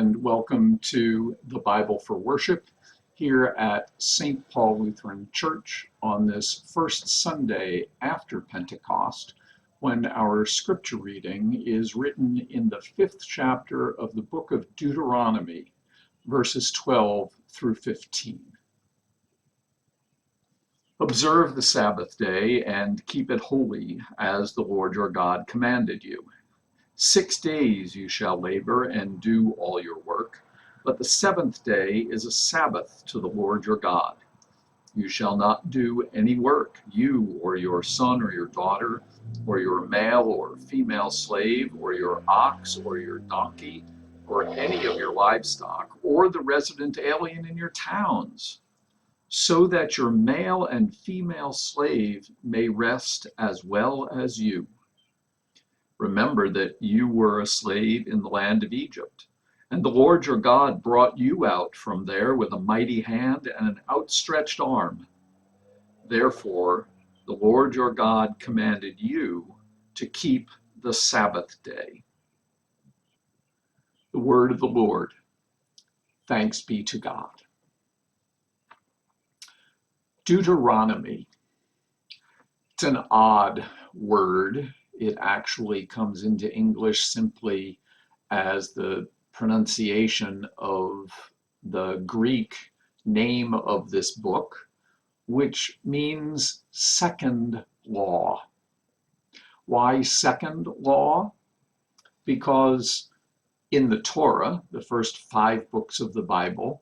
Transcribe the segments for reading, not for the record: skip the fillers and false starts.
and welcome to the Bible for Worship here at St. Paul Lutheran Church on this first Sunday after Pentecost, when our scripture reading is written in the 5th chapter of the book of Deuteronomy, verses 12 through 15. Observe the Sabbath day and keep it holy, as the Lord your God commanded you. 6 days you shall labor and do all your work, but the seventh day is a Sabbath to the Lord your God. You shall not do any work, you or your son or your daughter, or your male or female slave, or your ox or your donkey, or any of your livestock, or the resident alien in your towns, so that your male and female slave may rest as well as you. Remember that you were a slave in the land of Egypt, and the Lord your God brought you out from there with a mighty hand and an outstretched arm. Therefore, the Lord your God commanded you to keep the Sabbath day. The word of the Lord. Thanks be to God. Deuteronomy. It's an odd word. It actually comes into English simply as the pronunciation of the Greek name of this book, which means second law. Why second law? Because in the Torah, the first 5 books of the Bible,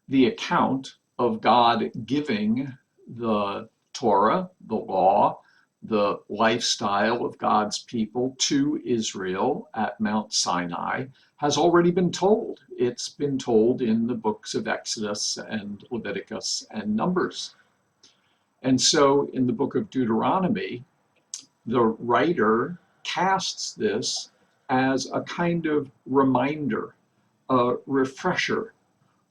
the account of God giving the Torah, the law, the lifestyle of God's people to Israel at Mount Sinai has already been told. It's been told in the books of Exodus and Leviticus and Numbers. And so in the book of Deuteronomy, the writer casts this as a kind of reminder, a refresher,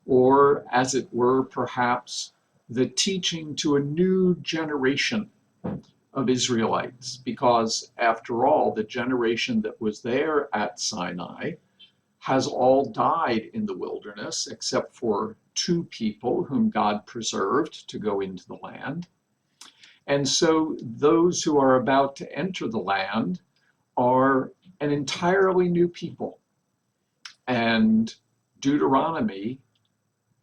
or as it were, perhaps the teaching to a new generation of Israelites, because after all, the generation that was there at Sinai has all died in the wilderness, except for 2 people whom God preserved to go into the land. And so those who are about to enter the land are an entirely new people. And Deuteronomy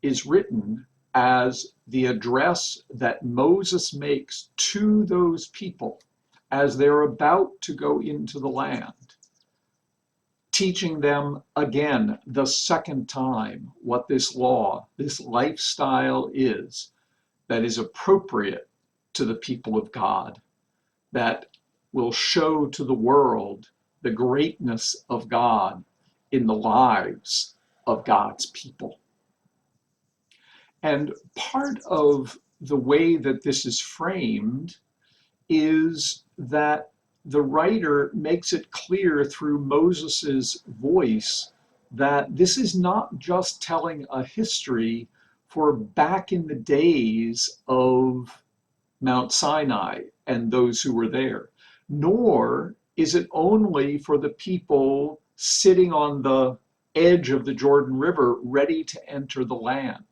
is written as the address that Moses makes to those people as they're about to go into the land, teaching them again the second time what this law, this lifestyle is that is appropriate to the people of God, that will show to the world the greatness of God in the lives of God's people. And part of the way that this is framed is that the writer makes it clear through Moses's voice that this is not just telling a history for back in the days of Mount Sinai and those who were there, nor is it only for the people sitting on the edge of the Jordan River ready to enter the land.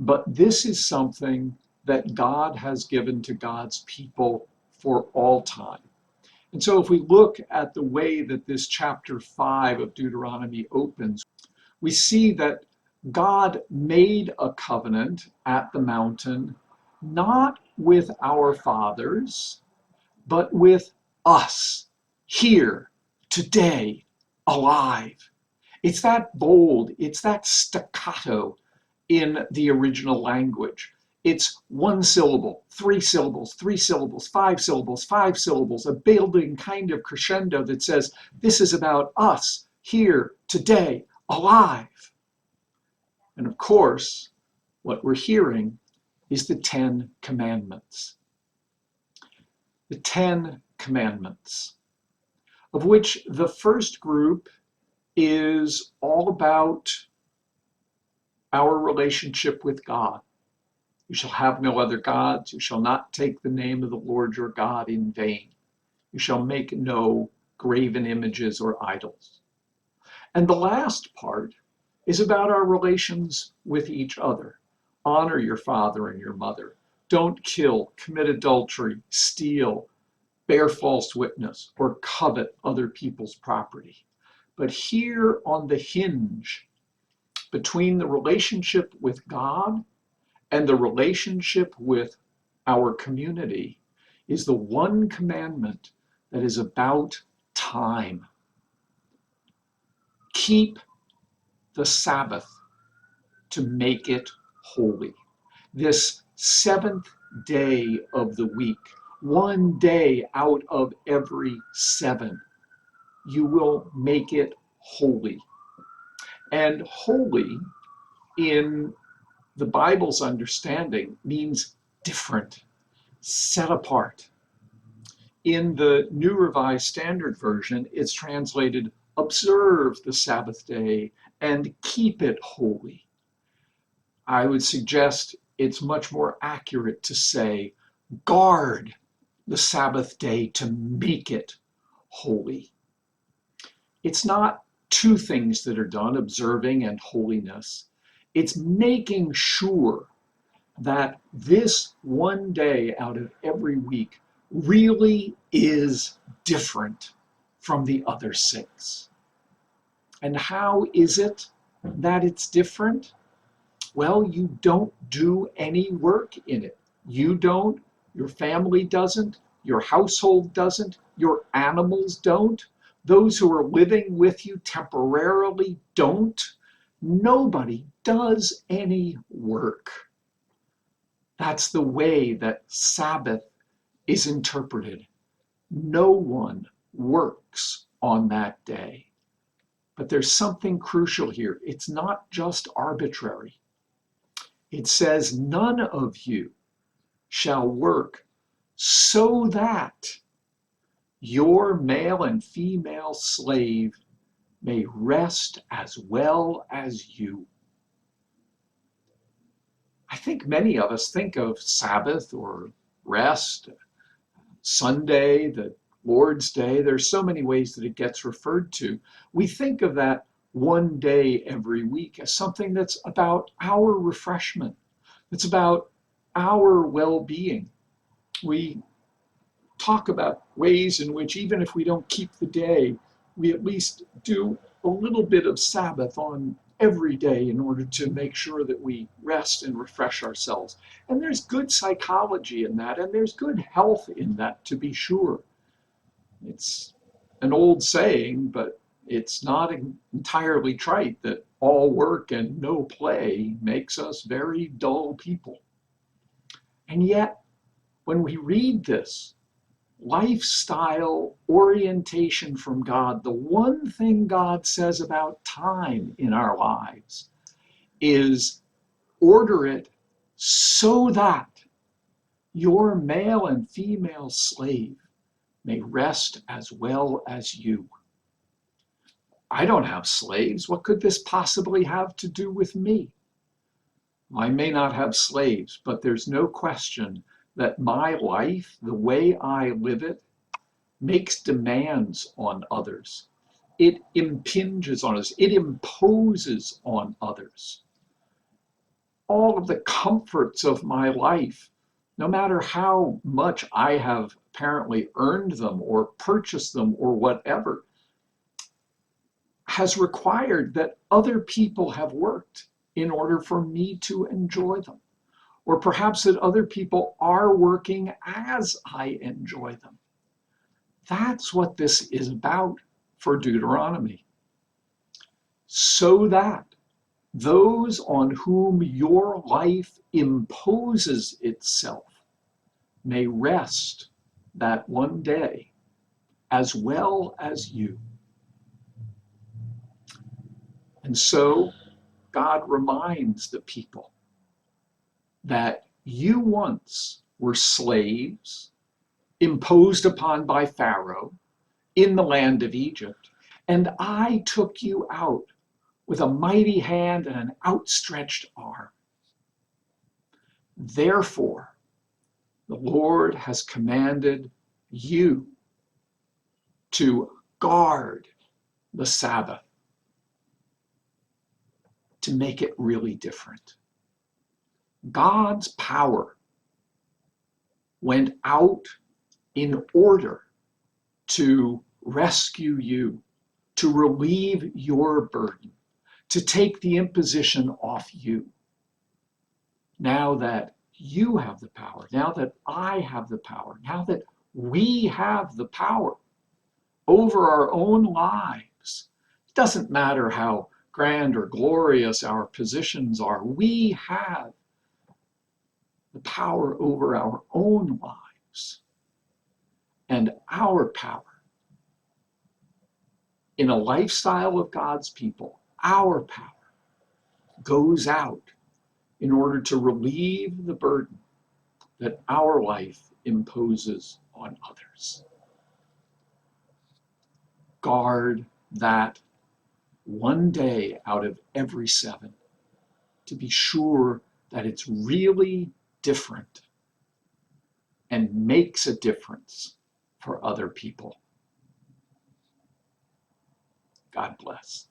But this is something that God has given to God's people for all time. And so if we look at the way that this chapter 5 of Deuteronomy opens, we see that God made a covenant at the mountain, not with our fathers, but with us, here, today, alive. It's that bold, it's that staccato in the original language. It's 1 syllable, 3 syllables, 3 syllables, 5 syllables, 5 syllables, a building kind of crescendo that says, this is about us, here, today, alive. And of course, what we're hearing is the 10 Commandments. The 10 Commandments, of which the first group is all about our relationship with God. You shall have no other gods. You shall not take the name of the Lord your God in vain. You shall make no graven images or idols. And the last part is about our relations with each other. Honor your father and your mother. Don't kill, commit adultery, steal, bear false witness, or covet other people's property. But here on the hinge between the relationship with God and the relationship with our community is the one commandment that is about time. Keep the Sabbath to make it holy. This seventh day of the week, one day out of every 7, you will make it holy. And holy in the Bible's understanding means different, set apart. In the New Revised Standard Version, it's translated, observe the Sabbath day and keep it holy. I would suggest it's much more accurate to say, guard the Sabbath day to make it holy. It's not two things that are done, observing and holiness. It's making sure that this one day out of every week really is different from the other 6. And how is it that it's different? Well, you don't do any work in it. You don't, your family doesn't, your household doesn't, your animals don't, those who are living with you temporarily don't. Nobody does any work. That's the way that Sabbath is interpreted. No one works on that day. But there's something crucial here. It's not just arbitrary. It says, none of you shall work so that your male and female slave may rest as well as you. I think many of us think of Sabbath or rest, Sunday, the Lord's Day. There's so many ways that it gets referred to. We think of that one day every week as something that's about our refreshment. It's about our well-being. We talk about ways in which even if we don't keep the day, we at least do a little bit of Sabbath on every day in order to make sure that we rest and refresh ourselves. And there's good psychology in that, and there's good health in that, to be sure. It's an old saying, but it's not entirely trite, that all work and no play makes us very dull people. And yet, when we read this lifestyle orientation from God, the one thing God says about time in our lives is order it so that your male and female slave may rest as well as you. I don't have slaves. What could this possibly have to do with me? I may not have slaves, but there's no question that my life, the way I live it, makes demands on others. It impinges on us. It imposes on others. All of the comforts of my life, no matter how much I have apparently earned them or purchased them or whatever, has required that other people have worked in order for me to enjoy them. Or perhaps that other people are working as I enjoy them. That's what this is about for Deuteronomy. So that those on whom your life imposes itself may rest that one day as well as you. And so God reminds the people that you once were slaves imposed upon by Pharaoh in the land of Egypt, and I took you out with a mighty hand and an outstretched arm. Therefore, the Lord has commanded you to guard the Sabbath to make it really different. God's power went out in order to rescue you, to relieve your burden, to take the imposition off you. Now that you have the power, now that I have the power, now that we have the power over our own lives, it doesn't matter how grand or glorious our positions are, we have the power over our own lives. And our power in a lifestyle of God's people, our power goes out in order to relieve the burden that our life imposes on others. Guard that one day out of every 7 to be sure that it's really different and makes a difference for other people. God bless.